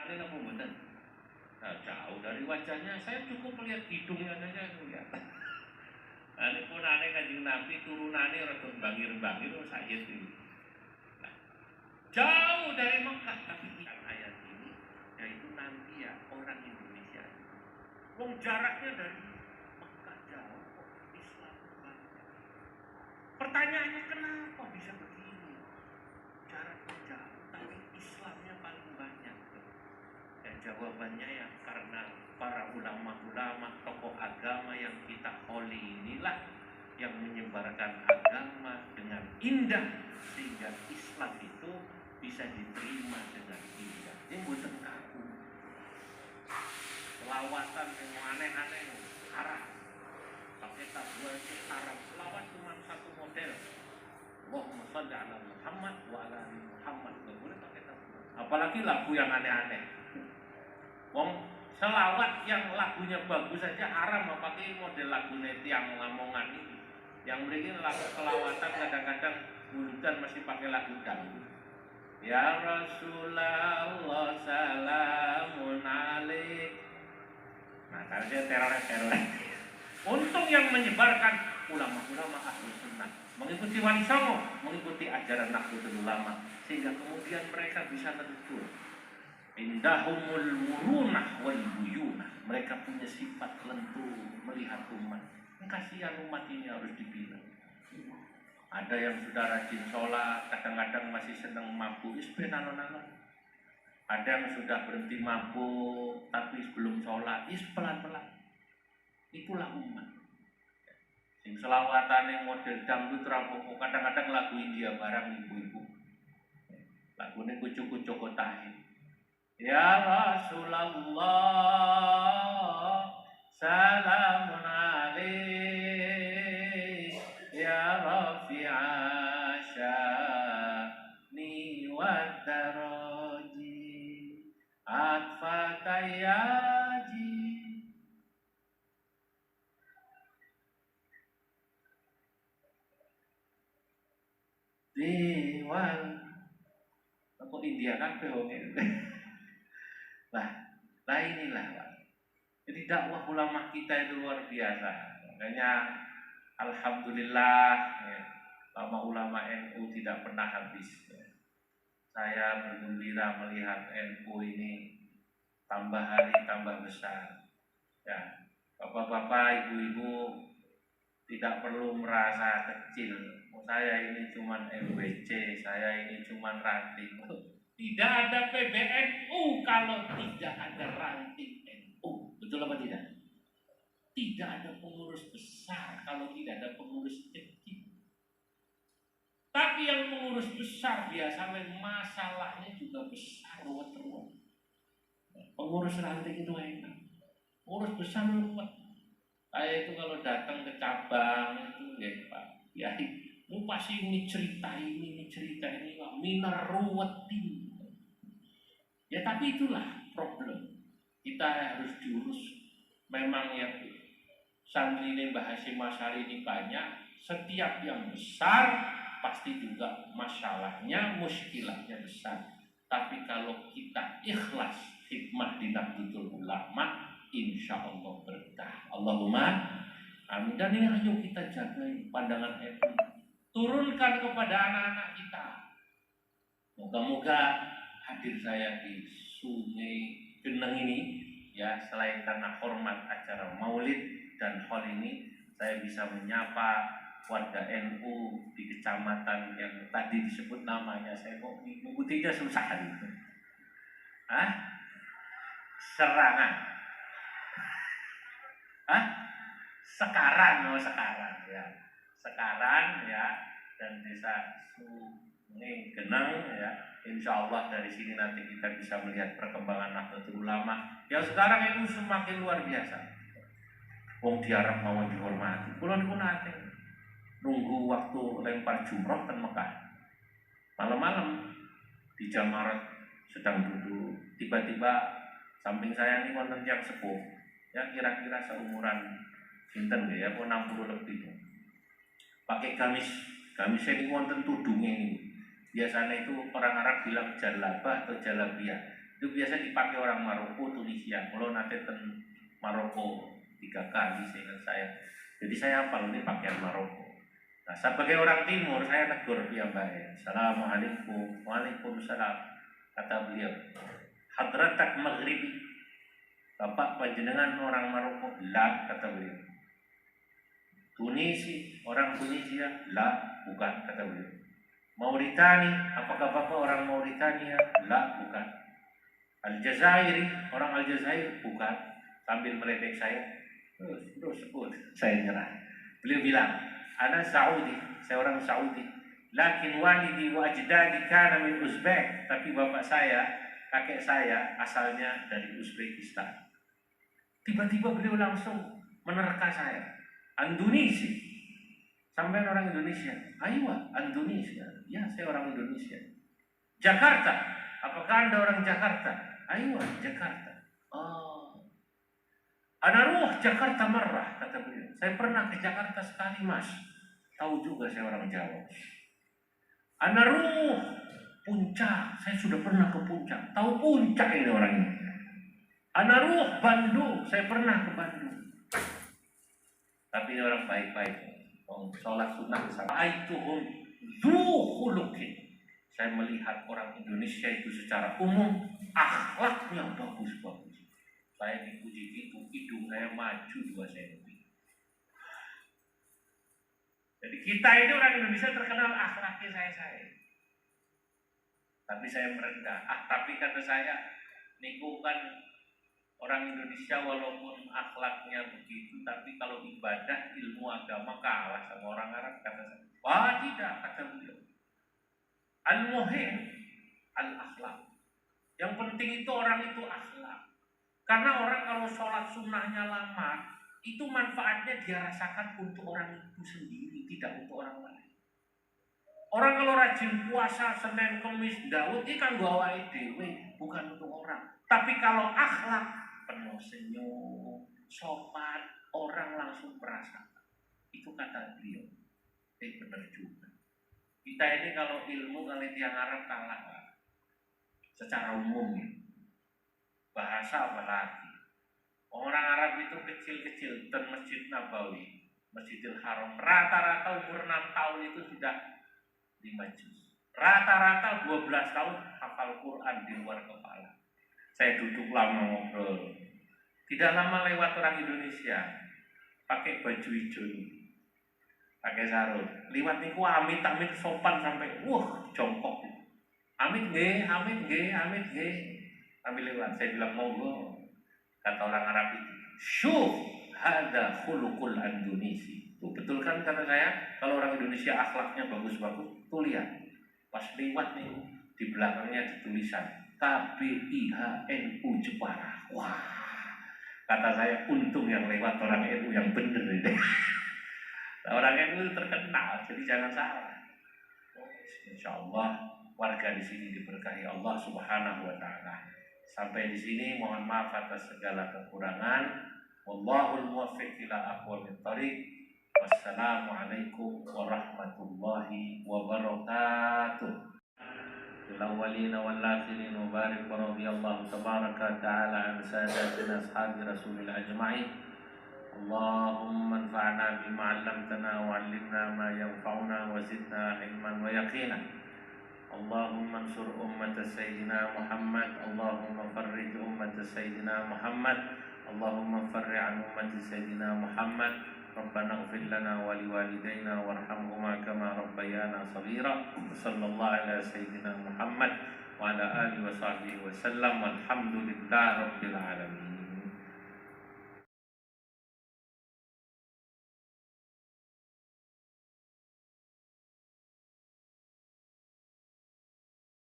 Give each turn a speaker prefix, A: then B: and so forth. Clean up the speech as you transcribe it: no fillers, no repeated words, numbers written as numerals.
A: Aneh apa mboten? Nah, jauh dari wajahnya, saya cukup melihat hidungnya saja kelihatan. Ini pun aneh Kanjeng Nabi turunannya rada bangir-bangir saya itu. Nah, jauh dari Mekah tapi ayat ini yaitu nanti ya orang Indonesia. Wong jaraknya dari Mekah jauh kok Islam banyak. Pertanyaannya kenapa bisa begini? Jaraknya jauh tapi Islamnya paling banyak. Dan jawabannya ya karena para ulama-ulama, tokoh agama yang kita holi inilah yang menyebarkan agama dengan indah sehingga Islam itu bisa diterima dengan indah. Ini bukan kaku. Selawatan yang aneh-aneh haram. Pakai tabua itu haram. Selawat cuma satu model. Allahumma shalli ala Muhammad wa ala ali Muhammad. Gak boleh pakai tabua. Apalagi lagu yang aneh-aneh. Wong selawat yang lagunya bagus saja haram pakai model lagu yang lamongan ini. Yang mereka lagu selawatan kadang-kadang bulutan masih pakai lagu dangdut. Ya Rasulullah salamun alaik. Nah, karena teroris. Untung yang menyebarkan ulama-ulama ahli sunnah mengikuti Wali Songo, mengikuti ajaran Nahdlatul Ulama sehingga kemudian mereka bisa terukur. Indahumul murunah wal buyunah. Mereka punya sifat lentur melihat umat. Kasihan umat ini harus dibina. Ada yang sudah rajin sholat, kadang-kadang masih senang mabuk, ispenanon-nanon. Ada yang sudah berhenti mabuk, tapi sebelum sholat, pelan-pelan. Itulah umat. Sing selawatan yang model dangdut rampung, kadang-kadang lagu India barang ibu-ibu. Lagu ini kucuk-kucuk kotahin. Ya Rasulullah salamun alaik ya rafi'a sya'ni wa daraji atfatayaji. Dewan aku India kan peongin. Nah inilah Pak. Jadi dakwah ulama kita itu luar biasa. Makanya alhamdulillah ya, ulama NU tidak pernah habis. Ya. Saya bergembira melihat NU ini tambah hari tambah besar. Ya, bapak-bapak, ibu-ibu tidak perlu merasa kecil. Saya ini cuman MWC, saya ini cuman ranting. Tidak ada PBNU kalau tidak ada ranting NU. Betul apa tidak? Tidak ada pengurus besar kalau tidak ada pengurus kecil. Tapi yang pengurus besar biasanya masalahnya juga besar, ruwet-ruwet. Pengurus ranting itu enak. Pengurus besar ruwet. Saya itu kalau datang ke cabang itu ya Pak, ya lu pasti ini cerita ini, Pak, minar ruwetin. Ya tapi itulah problem. Kita harus diurus. Memang yang santri ini Mbah Hasyim Asy'ari ini banyak. Setiap yang besar pasti juga masalahnya, muskilahnya besar. Tapi kalau kita ikhlas hikmah di Nahdlatul Ulama, insya Allah berkah. Allahumma amin. Dan ini ayo kita jaga pandangan itu. Turunkan kepada anak-anak kita. Moga-moga hadir saya di Sungai Geneng ini ya, selain karena hormat acara Maulid dan hal ini, saya bisa menyapa warga NU di kecamatan yang tadi disebut namanya. Saya kok mengikutinya susah gitu. Serangan. Sekarang ya. Sekarang ya, dan desa Sungai Geneng ya. Insya Allah dari sini nanti kita bisa melihat perkembangan Nahdlatul Ulama. Yang sekarang itu semakin luar biasa. Wong diarep mau dihormati. Kula niku nate nunggu waktu lempar jumroh ten Mekah. Malam-malam di Jamarat sedang duduk, tiba-tiba samping saya ini wonten tiyang sepuh. Ya kira-kira seumuran sinten ya, 60 lebih. Pakai gamis ini wonten tudunge ini. Biasanya itu orang Arab bilang jalabah atau jalabiyah. Itu biasa dipakai orang Maroko, Tunisia. Kalau nanti Maroko 3 kali seingat saya. Jadi saya hafal ini pakaian Maroko. Nah, sebagai orang Timur saya negur piyambake. Assalamualaikum. Waalaikumsalam. Kata beliau, hadratak Maghribi. Bapak panjenengan orang Maroko? La, kata beliau. Tunisi, orang Tunisia? La, bukan, kata beliau. Mauritania, apakah bapak orang Mauritania? La, bukan. Aljazairi, orang Aljazair? Bukan. Sambil meledek saya, terus sebut, saya nyerah. Beliau bilang, ana Saudi, saya orang Saudi. Lakin walidi wa ajdadi kana min Uzbek, tapi bapak saya, kakek saya asalnya dari Uzbekistan. Tiba-tiba beliau langsung menerka saya. Indonesi. Sampai orang Indonesia. Aywa, Indonesia. Ya, saya orang Indonesia. Jakarta. Apakah Anda orang Jakarta? Aywa, Jakarta. Oh. Ana ruh Jakarta marrah, kata beliau. Saya pernah ke Jakarta sekali, Mas. Tahu juga saya orang Jawa. Ana ruh Puncak. Saya sudah pernah ke Puncak. Tahu Puncak ini orang ini. Ana ruh Bandung. Saya pernah ke Bandung. Tapi ini orang baik-baik. Sholat sunnah bersama. Aituhum dzukulukin. Saya melihat orang Indonesia itu secara umum akhlaknya bagus-bagus. Saya dipuji itu, hidung saya maju 2 cm. Jadi kita ini orang Indonesia terkenal akhlaknya saya. Tapi saya merendah. Tapi kata saya, niku kan orang Indonesia walaupun akhlaknya begitu, tapi kalau ibadah, ilmu agama kalah sama orang Arab, kata saya. Wah tidak, kata beliau. Al-muhim al-akhlak. Yang penting itu orang itu akhlak. Karena orang kalau sholat sunnahnya lama, itu manfaatnya dia rasakan untuk orang itu sendiri, tidak untuk orang lain. Orang kalau rajin puasa Senin, Kamis, Daud, ini kan bawa dewe, bukan untuk orang. Tapi kalau akhlak, penuh senyum, sopan, orang langsung merasakan. Itu kata beliau. Benar juga. Kita ini kalau ilmu kali tiang Arab kalah, Pak. Secara umum ya. Bahasa apalagi. Orang Arab itu kecil-kecil dan Masjid Nabawi, Masjidil Haram, rata-rata umur 6 tahun itu sudah 5 juz. Rata-rata 12 tahun hafal Quran di luar kepala. Saya duduk lama ngobrol. Tidak lama lewat orang Indonesia pakai baju hijau ini, pakai sarung. Liwat niku amit-amit sopan sampai jongkok. Amit nggih, amit nggih, amit nggih. Ambil lewat, saya bilang monggo. Kata orang Arab itu, syuh hada khuluqul Indonesi. Tuh betul kan kata saya, kalau orang Indonesia akhlaknya bagus-bagus, tuh lihat. Pas lewat nih, di belakangnya ditulisan KBIHNU Jepara. Wah, kata saya untung yang lewat orang NU yang bener ini. Orang NU terkenal, jadi jangan salah. Insya Allah warga di sini diberkahi Allah Subhanahu Wa Taala. Sampai di sini mohon maaf atas segala kekurangan. Wallahul muwaffiq ila aqwamit thoriq. Wassalamualaikum warahmatullahi wabarakatuh. Fil awwalin wal akhirin wa barik wa radiyallahu tabaraka ta'ala an sadatina ashabi rasulil ajma'in. Allahumma anfa'na bima 'allamtana wa 'allimna ma yanfa'una wa zidna ilman wa yaqina. Allahumma ansur ummat Sayyidina Muhammad. Allahumma farrij ummat Sayyidina Muhammad. Allahumma farri an ummat Sayyidina Muhammad. Rabbana ighfir lana wa liwalidayna warhamhuma kama rabbayana shaghira. Sallallahu ala Sayyidina Muhammad wa ala alihi wa sahbihi wa sallam. Walhamdulillahi rabbil alamin.